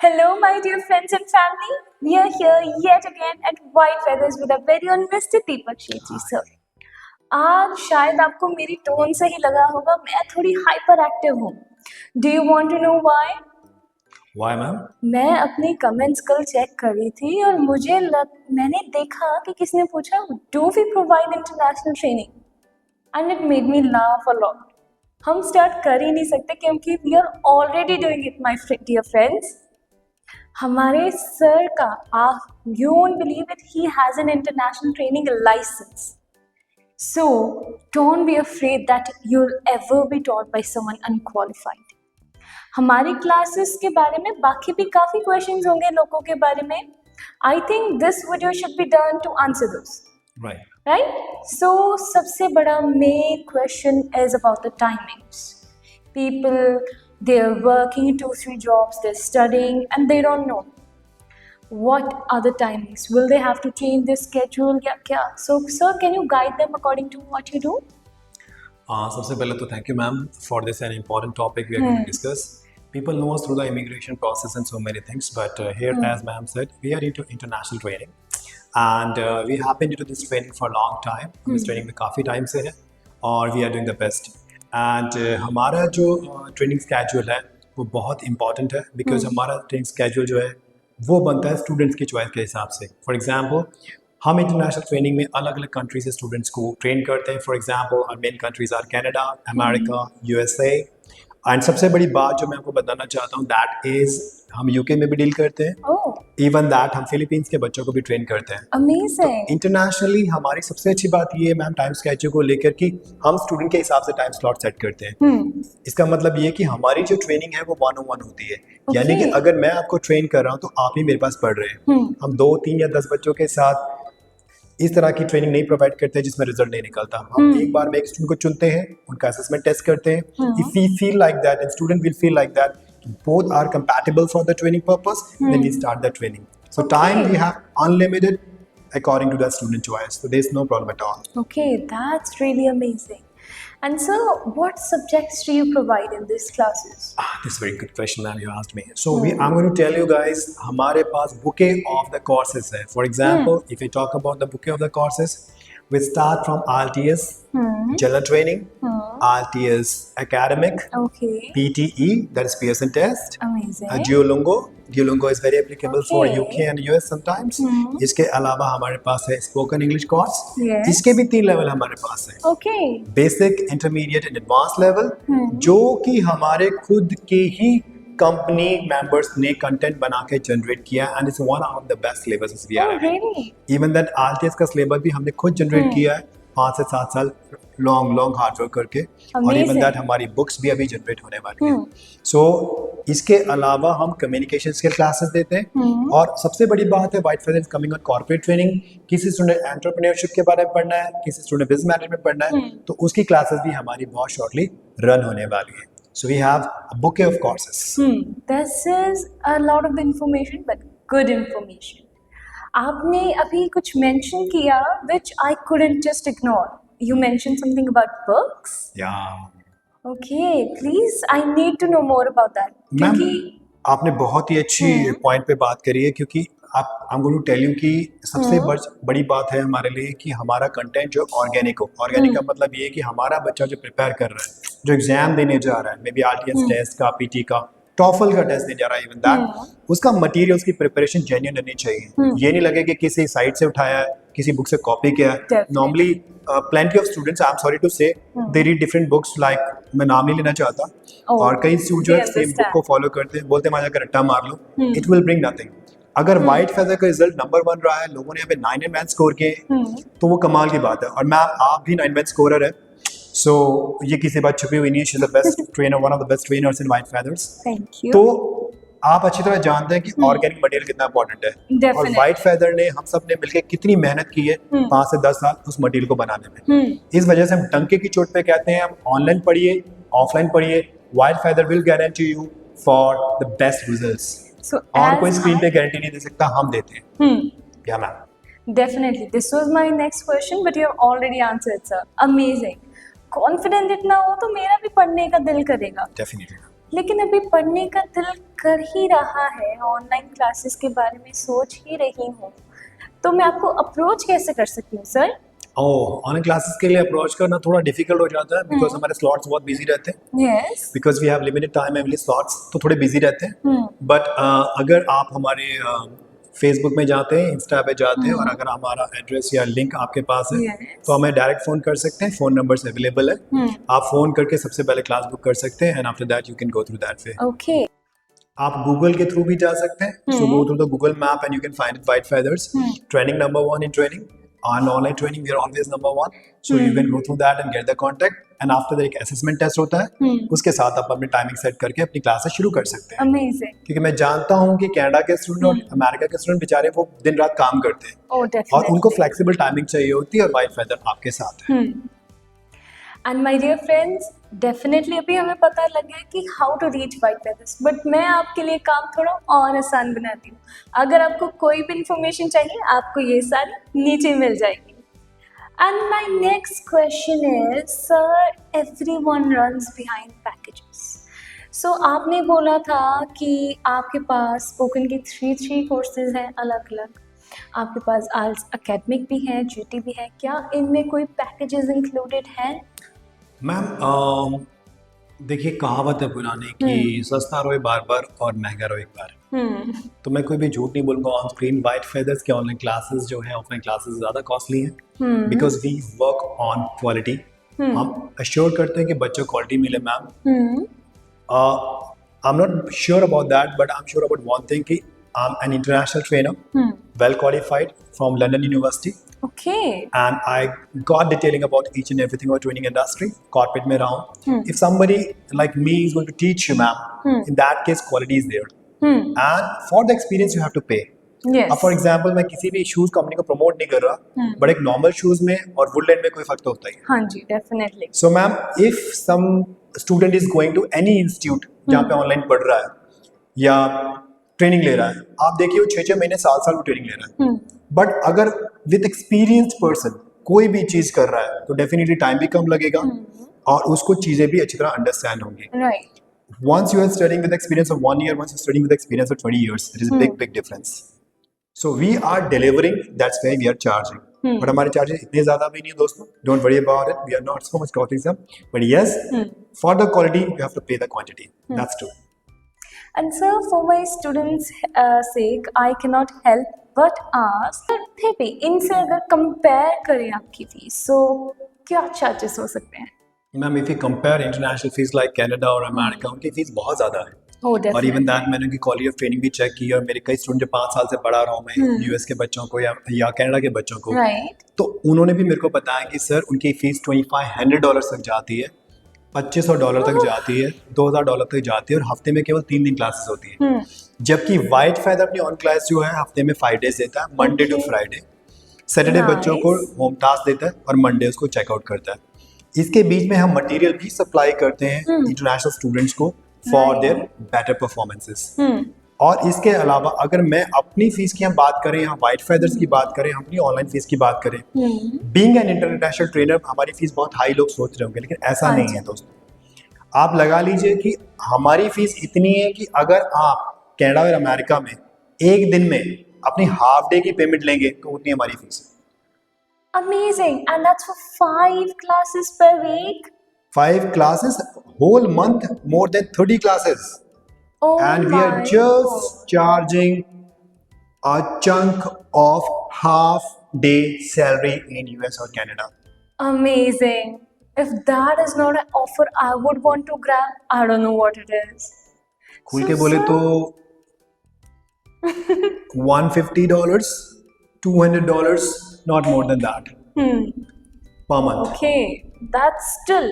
Hello, my dear friends and family. We are here yet again at White Feathers with our very own Mr. Deepak Shetty sir. आज शायद आपको मेरी tone से ही लगा होगा मैं थोड़ी हाइपर एक्टिव हूँ. Do you want to know why? Why, ma'am? मैं अपनी कमेंट्स कल चेक कर रही थी और मैंने देखा कि किसने पूछा Do we provide international training? And it made me laugh a lot. हम स्टार्ट कर ही नहीं सकते क्योंकि we are already doing it, my dear friends. हमारे सर का you won't believe it, he has an international training license. So don't be afraid that you'll ever be taught by someone unqualified. हमारी classes के बारे में बाकी भी काफ़ी questions होंगे लोगों के बारे में. I think this video should be done to answer those. Right? So सबसे बड़ा main question is about the timings. People, they're working 2-3 jobs, they're studying, and they don't know what are the timings. Will they have to change their schedule? Yeah. So, sir, can you guide them according to what you do? सबसे पहले तो thank you, ma'am, for this an important topic we are going to discuss. People know us through the immigration process and so many things, but here, as ma'am said, we are into international training, and we have been into this training for a long time. हम इस training में काफ़ी time से हैं, और we are doing the best. And हमारा जो training schedule है वो बहुत important है, because हमारा training schedule जो है वो बनता है स्टूडेंट्स की चॉइस के हिसाब से. फॉर एग्जांपल, हम इंटरनेशनल ट्रेनिंग में अलग अलग कंट्री से स्टूडेंट्स को ट्रेन करते हैं. For example, our main countries are Canada, America, USA. And सबसे बड़ी बात जो मैं आपको बताना चाहता हूँ, दैट इज हम यूके में भी डील करते हैं. इवन दैट हम फिलीपींस के बच्चों को भी ट्रेन करते हैं. Amazing. इंटरनेशनली हमारी सबसे अच्छी बात ये है मैम टाइम स्केड्यूल को लेकर कि हम स्टूडेंट के हिसाब से टाइम स्लॉट सेट करते हैं. इसका मतलब ये कि हमारी जो ट्रेनिंग है वो 1-on-1 होती है. यानी कि अगर मैं आपको ट्रेन कर रहा हूँ तो आप ही मेरे पास पढ़ रहे हैं. हम 2, 3 या 10 बच्चों के साथ इस तरह की ट्रेनिंग नहीं प्रोवाइड करते जिसमें रिजल्ट नहीं निकलता. हम एक बार में एक स्टूडेंट को चुनते हैं, उनका असेसमेंट टेस्ट करते हैं. If we feel like that and student will feel like that both are compatible for the training purpose, then we start the training. So time we have unlimited according to the student choice, so there's no problem at all. Okay, that's really amazing. And so what subjects do you provide in these classes? This is a very good question that you asked me. So I'm going to tell you guys, हमारे पास bouquet of the courses है. For example, if we talk about the bouquet of the courses, we start from IELTS, general training, IELTS academic, PTE, that is Pearson test, Amazing. Duolingo is very applicable for UK and US sometimes. इसके अलावा हमारे पास है spoken English course. Yes. इसके भी 3 level हमारे पास है. Okay. Basic, intermediate and advanced level, जो कि हमारे खुद के ही कंपनी मेंबर्स ने कंटेंट बना के जनरेट किया, and it's one of the best syllabus we are really? Even that IELTS का सिलेबस भी हमने खुद जनरेट किया है 5 से 7 साल लॉन्ग हार्ड वर्क करके. और इवन दैट हमारी बुक्स भी अभी जनरेट होने वाली हैं. सो इसके अलावा हम कम्युनिकेशन स्किल क्लासेस देते हैं. और सबसे बड़ी बात है, white feathers coming on corporate training. किसी स्टूडेंट एंटरप्रेन्योरशिप के बारे में पढ़ना है, किसी स्टूडेंट बिजनेस मैनेजमेंट पढ़ना है, तो उसकी क्लासेस भी हमारी बहुत शॉर्टली रन होने वाली है. So we have a bouquet of courses. This is a lot of information, but good information. आपने अभी कुछ mention किया, which I couldn't just ignore. You mentioned something about books. Yeah. Okay, please, I need to know more about that. क्योंकि आपने बहुत ही अच्छी point पे बात करी है, क्योंकि I'm going to tell you कि सबसे बड़ी बात है हमारे लिए कि हमारा कंटेंट जो ऑर्गेनिक हो. ऑर्गेनिक का मतलब ये है कि हमारा बच्चा जो प्रिपेयर कर रहा है, जो एग्जाम देने जा रहा है, मे बी IELTS टेस्ट का, PT का, टॉफल का टेस्ट देने जा रहा है, इवन दैट, उसका मटेरियल, उसकी प्रिपरेशन जेन्युइन रहनी चाहिए. ये नहीं लगे कि किसी साइट से उठाया है, किसी बुक से कॉपी किया है. Normally plenty of students, I'm sorry to say, they read different books, like मैं नाम नहीं लेना चाहता, और कई स्टूडेंट जो है सेम बुक को फॉलो करते हैं, बोलते हैं माजा का रट्टा मार लो, इट विल ब्रिंग नथिंग. अगर व्हाइट फेदर का रिजल्ट नंबर 1 रहा है, लोगों ने यहाँ पे 9 and 9 स्कोर किए, तो वो कमाल की बात है. और मैम आप भी 9 स्कोरर है, सो ये किसी बात छुपी हुई नहीं है. She is the best trainer, one of the best trainers in white feathers. Thank you. तो आप अच्छी तरह जानते हैं कि ऑर्गेनिक मटेरियल कितना इंपॉर्टेंट है. और व्हाइट फेदर ने, हम सब ने मिलकर कितनी मेहनत की है 5 से 10 साल उस मटेरियल को बनाने में. इस वजह से हम डंके की चोट पे कहते हैं, हम ऑनलाइन पढ़िए, ऑफलाइन पढ़िए, white feather will guarantee you for the best results. और कोई स्क्रीन पे गारंटी नहीं दे सकता, हम देते हैं. क्या ma'am? Definitely. This was my next question, but you have already answered, sir. Amazing. Confident इतना हो तो मेरा भी पढ़ने का दिल करेगा. Definitely. लेकिन अभी पढ़ने का दिल कर ही रहा है, ऑनलाइन क्लासेस के बारे में सोच ही रही हूँ, तो मैं आपको अप्रोच कैसे कर सकती हूँ सर? ऑनलाइन क्लासेस के लिए अप्रोच करना थोड़ा डिफिकल्ट हो जाता है बिकॉज हमारे स्लॉट्स बहुत बिजी रहते हैं, yes. Because we have limited time every slots, तो थोड़े बिजी रहते हैं। बट अगर आप हमारे फेसबुक में जाते हैं, इंस्टा पे जाते हैं, और अगर हमारा एड्रेस या लिंक आपके पास है Yes. तो हमें डायरेक्ट फ़ोन कर सकते हैं, फ़ोन नंबर्स अवेलेबल है। आप फ़ोन करके सबसे पहले क्लास बुक कर सकते हैं and after that you can go through that way. Okay. आप गूगल के थ्रू भी जा सकते हैं, so go through the Google map and you can find White Feathers training number 1 in training, on online training we are always number 1, so you can go through that and get the contact, and after that एक assessment test होता है, उसके साथ आप अपनी timing set करके अपनी classes शुरू कर सकते हैं। अमेजिंग। क्योंकि मैं जानता हूँ कि कनाडा के स्टूडेंट और अमेरिका के स्टूडेंट बेचारे वो दिन रात काम करते हैं, ओह और डेफिनेटली। उनको फ्लेक्सिबल टाइमिंग चाहिए होती है, और वाइट फेदर आपके साथ है। And my dear friends, definitely अभी हमें पता लग गया कि how to reach white feathers, but मैं आपके लिए काम थोड़ा और आसान बनाती हूँ। अगर आपको कोई भी इंफॉर्मेशन चाहिए, आपको ये सारी नीचे मिल जाएगी। And my next question is, sir everyone runs behind packages, so आपने बोला था कि आपके पास स्पोकन की थ्री कोर्सेज हैं अलग अलग, आपके पास आइल्स एकेडमिक भी है, जीटी भी है, क्या इनमें कोई पैकेजेस इंक्लूडेड हैं? मैम देखिए, कहावत है पुरानी कि सस्ता रोए बार बार और महंगा रोए एक बार। तो मैं कोई भी झूठ नहीं बोलूँगा, ऑन स्क्रीन वाइट फेदर्स के ऑनलाइन क्लासेस जो है, ऑफलाइन क्लासेस ज़्यादा कॉस्टली हैं because we work on quality. हम अश्योर करते हैं कि बच्चों को क्वालिटी मिले। Ma'am I am not sure about that, but I am sure about one thing कि I am an international trainer, well qualified from London university, Okay. and I got detailing about each and everything about training industry, corporate में रहा हूँ। If somebody like me is going to teach you, ma'am, in that case quality is there, and for the experience you have to pay. Yes. अब for example मैं किसी भी shoes company को promote नहीं कर रहा, बट एक normal shoes में और वुडलैंड में कोई फर्क तो होता ही है। हाँ जी, definitely. So ma'am, if some student is going to any institute जहाँ पे ऑनलाइन पढ़ रहा है या ट्रेनिंग ले रहा है, आप देखिए वो 6-6 महीने 7 साल वो ट्रेनिंग ले रहा है, बट अगर विद एक्सपीरियंस्ड पर्सन कोई भी चीज कर रहा है तो डेफिनेटली टाइम भी कम लगेगा और उसको चीजें भी अच्छी तरह अंडरस्टैंड होंगी। Right. Once you are studying with experience of 1 year, once you're studying with experience of 20 years, there is a big difference. So we are delivering, that's why we are charging. But हमारे charges इतने ज़्यादा भी नहीं है दोस्तों. Don't worry about it. We are not so much costing them. But yes, for the quality, you have to pay the quantity. That's true. And sir, for my students' sake, I cannot help but ask, फिर भी इनसे अगर compare करें आपकी fees, so क्या charges हो सकते हैं? Ma'am, if you compare international fees like Canada और America, उनकी फीस बहुत ज़्यादा है। Oh, और definitely. इवन दैट मैंने उनकी क्वालिटी ऑफ ट्रेनिंग भी चेक की, और मेरे कई स्टूडेंट जो 5 साल से पढ़ा रहा हूँ मैं यूएस के बच्चों को या कनाडा के बच्चों को, Right. तो उन्होंने भी मेरे को बताया कि सर उनकी फीस $2,500 तक जाती है, $2,500 तक जाती है, $2,000 तक जाती है, और हफ्ते में केवल 3 दिन क्लासेस होती है। जबकि वाइट फेदर अपनी ऑन क्लास जो है हफ्ते में 5 डेज देता है, मंडे टू फ्राइडे। सैटरडे बच्चों को होम टास्क देता है और मंडे उसको चेकआउट करता है। इसके बीच में हम मटेरियल भी सप्लाई करते हैं इंटरनेशनल स्टूडेंट्स को फॉर देयर बेटर परफॉर्मेंसेस। और इसके अलावा अगर मैं अपनी फीस की हम बात करें, या वाइट फेदर्स की बात करें, अपनी ऑनलाइन फीस की बात करें, बीइंग एन इंटरनेशनल ट्रेनर हमारी फीस बहुत हाई लोग सोच रहे होंगे, लेकिन ऐसा नहीं है दोस्तों। आप लगा लीजिए कि हमारी फीस इतनी है कि अगर आप कनाडा और अमेरिका में एक दिन में अपनी हाफ डे की पेमेंट लेंगे तो उतनी हमारी फीस है। Amazing. And that's for 5 classes per week? 5 classes, whole month, more than 30 classes. Oh And we are my just God. charging a chunk of half day salary in US or Canada. Amazing. If that is not an offer I would want to grab, I don't know what it is. खुल So, के बोले sir- तो $150, $200, not more than that per month. Okay, that's still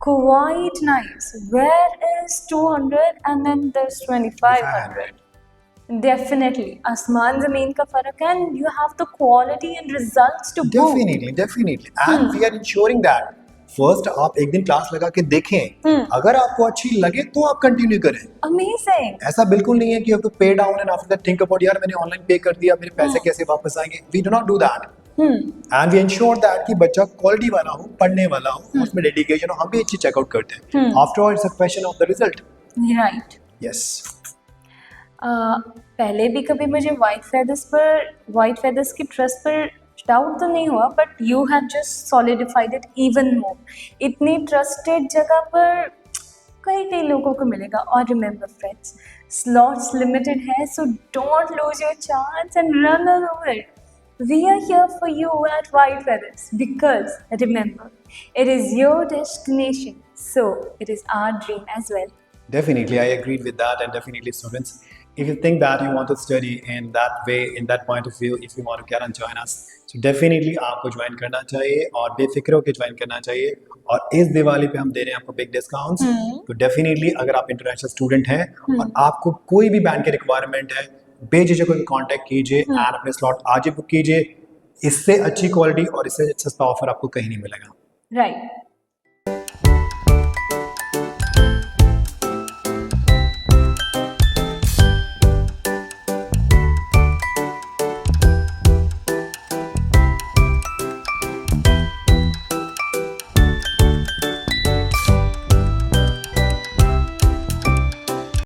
quite nice. Where is 200 and then there's 2500? Definitely, आसमान ज़मीन का फर्क है, and you have the quality and results to boot. Definitely. And we are ensuring that. First, आप एक दिन class लगा के देखें, अगर आपको अच्छी लगे तो आप कंटिन्यू करें। Amazing. ऐसा बिल्कुल नहीं है कि आप तो पे down and after that think about यार मैंने ऑनलाइन पे कर दिया, मेरे पैसे कैसे वापस आएंगे। We do not do that, and we ensure that कि बच्चा क्वालिटी वाला हो, पढ़ने वाला हो, उसमें डेडिकेशन हो। हम भी अच्छी चेकआउट करते हैं। After all it's a question of the result. Right. Yes. पहले भी कभी मुझे वाइट फेदर्स की ट्रस्ट पर डाउट तो नहीं हुआ, but you have just solidified it even more. इतनी ट्रस्टेड जगह पर कई कई लोगों को मिलेगा। और रिमेंबर फ्रेंड्स, स्लॉट्स लिमिटेड है, so don't lose your chance and run over it. We are here for you at White Feathers because remember, it is your destination, so it is our dream as well. Definitely, I agreed with that, and definitely, students, if you think that you want to study in that way, in that point of view, if you want to get and join us, so definitely आपको join करना चाहिए और बेफिक्र होकर join करना चाहिए। और इस दिवाली पे हम दे रहे हैं आपको बिग डिस्काउंट्स। तो डेफिनेटली अगर आप इंटरनेशनल स्टूडेंट हैं और आपको कोई भी बैंड की रिक्वायरमेंट है, बेझिझक होकर कांटेक्ट कीजिए एंड अपने स्लॉट आज ही बुक कीजिए। इससे अच्छी क्वालिटी और इससे सस्ता ऑफर आपको कहीं नहीं मिलेगा। Right.